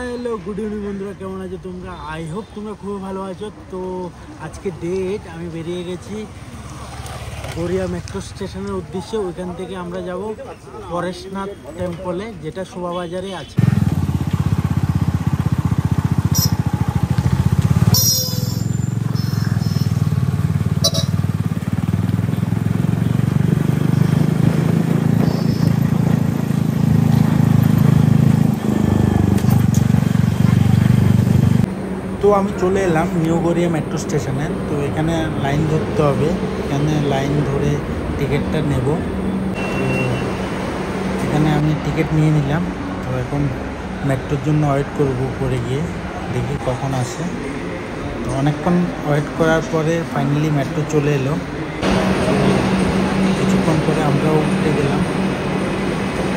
Hello good evening বন্ধুরা, কেমন আছো তোমরা? আই হোপ তোমরা খুব ভালো আছো। তো আজকে ডেট, আমি বেরিয়ে গেছি গড়িয়া মেট্রো স্টেশনের উদ্দেশ্যে। ওইখান থেকে আমরা যাব পরেশনাথ টেম্পলে, যেটা শোভাবাজারে আছে। তো আমি চলে এলাম নিউ গড়িয়া মেট্রো স্টেশনে। তো এখানে লাইন ধরতে হবে, এখানে লাইন ধরে টিকিটটা নেব। তো এখানে আমি টিকিট নিয়ে নিলাম। তো এখন মেট্রোর জন্য ওয়েট করব, উপরে গিয়ে দেখি কখন আসে। তো অনেকক্ষণ ওয়েট করার পরে ফাইনালি মেট্রো চলে এলো। কিছুক্ষণ পরে আমরাও উঠে গেলাম।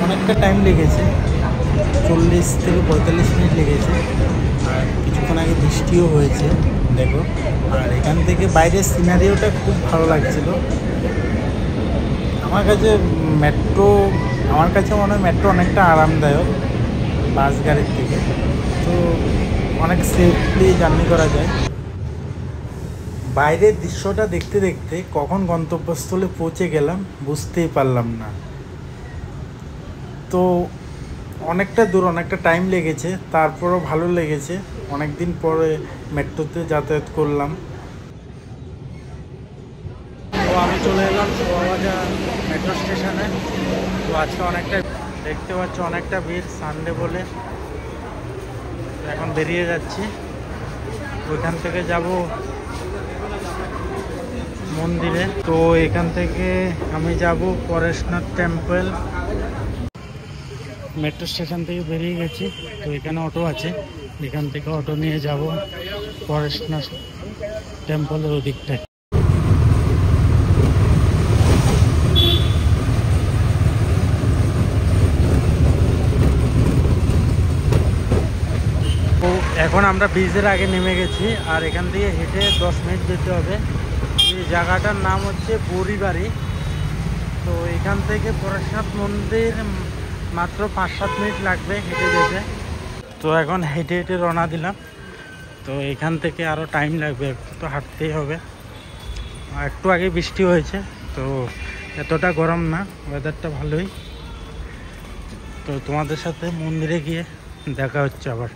অনেকটা টাইম লেগেছে, 40 থেকে 45 মিনিট লেগেছে। আর কিছুক্ষণ আগে বৃষ্টিও হয়েছে দেখো। আর এখান থেকে বাইরের সিনারিওটা খুব ভালো লাগছিল আমার কাছে। আমার কাছে মনে হয় মেট্রো অনেকটা আরামদায়ক বাস গাড়ির থেকে। তো অনেক সেফলি জার্নি করা যায়। বাইরের দৃশ্যটা দেখতে দেখতে কখন গন্তব্যস্থলে পৌঁছে গেলাম বুঝতেই পারলাম না। তো অনেকটা দূর, অনেকটা টাইম লেগেছে, তারপরও ভালো লেগেছে। অনেক দিন পরে মেট্রোতে যাতায়াত করলাম। তো আমি চলে এলাম শোভাবাজার মেট্রো স্টেশনে। তো আজকে অনেকটা দেখতে পাচ্ছ, অনেকটা ভিড়, সানডে বলে। এখন বেরিয়ে যাচ্ছি। ওইখান থেকে যাব মন্দিরে। তো এখান থেকে আমি যাব পরেশনাথ টেম্পল। মেট্রো স্টেশন থেকে বেরিয়ে গেছি। তো এখানে অটো আছে, এখান থেকে অটো নিয়ে যাব পরেশনাথ টেম্পলের ওদিকটায়। তো এখন আমরা ব্রিজের আগে নেমে গেছি, আর এখান থেকে হেঁটে 10 মিনিট যেতে হবে। এই জায়গাটার নাম হচ্ছে বড়িবাড়ি। তো এখান থেকে পরেশনাথ মন্দির মাত্র 5-7 মিনিট লাগবে হেঁটে যেতে। তো এখন হেঁটে হেঁটে রওনা দিলাম। তো এখান থেকে আরও টাইম লাগবে, একটু তো হাঁটতেই হবে। একটু আগে বৃষ্টি হয়েছে, তো এতটা গরম না, ওয়েদারটা ভালোই। তো তোমাদের সাথে মন্দিরে গিয়ে দেখা হচ্ছে আবার।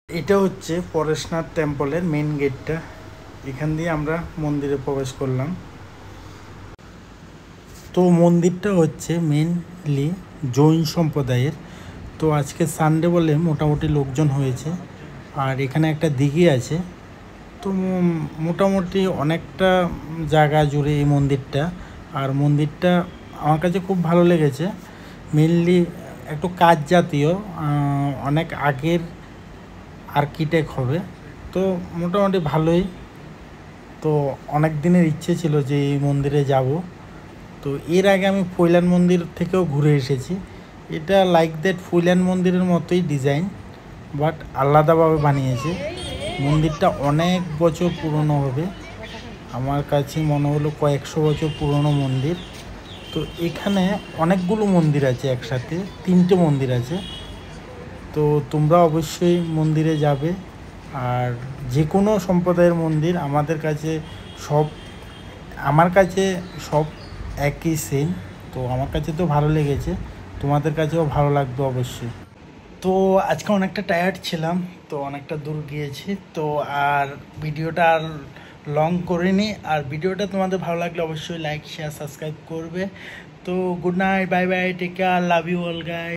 এটা হচ্ছে পরেশনাথ টেম্পলের মেন গেটটা। এখান দিয়ে আমরা মন্দিরে প্রবেশ করলাম। তো মন্দিরটা হচ্ছে মেনলি জৈন সম্প্রদায়ের। তো আজকে সানডে বলে মোটামুটি লোকজন হয়েছে। আর এখানে একটা দিঘি আছে। তো মোটামুটি অনেকটা জায়গা জুড়ে এই মন্দিরটা। আর মন্দিরটা আমার কাছে খুব ভালো লেগেছে। মেনলি একটু কাজ জাতীয়, অনেক আগের আর্কিটেক্ট হবে। তো মোটামুটি ভালোই। তো অনেক দিনের ইচ্ছে ছিল যে এই মন্দিরে যাব। তো এর আগে আমি ফৈলান মন্দির থেকেও ঘুরে এসেছি। এটা লাইক দ্যাট ফৈলান মন্দিরের মতোই ডিজাইন, বাট আলাদাভাবে বানিয়েছে। মন্দিরটা অনেক বছর পুরনো হবে, আমার কাছে মনে হলো কয়েকশো বছর পুরনো মন্দির। তো এখানে অনেকগুলো মন্দির আছে, একসাথে 3টে মন্দির আছে। তো তোমরা অবশ্যই মন্দিরে যাবে। আর যে কোনো সম্প্রদায়ের মন্দির আমার কাছে সব একই সেম। তো আমার কাছে তো ভালো লেগেছে, তোমাদের কাছেও ভালো লাগবে অবশ্যই। তো আজকে অনেকটা টায়ার্ড ছিলাম, তো অনেকটা দূর গিয়েছি। তো আর ভিডিওটা আর লং করিনি। আর ভিডিওটা তোমাদের ভালো লাগলে অবশ্যই লাইক, শেয়ার, সাবস্ক্রাইব করবে। তো good night, bye bye, take care, love you all guys.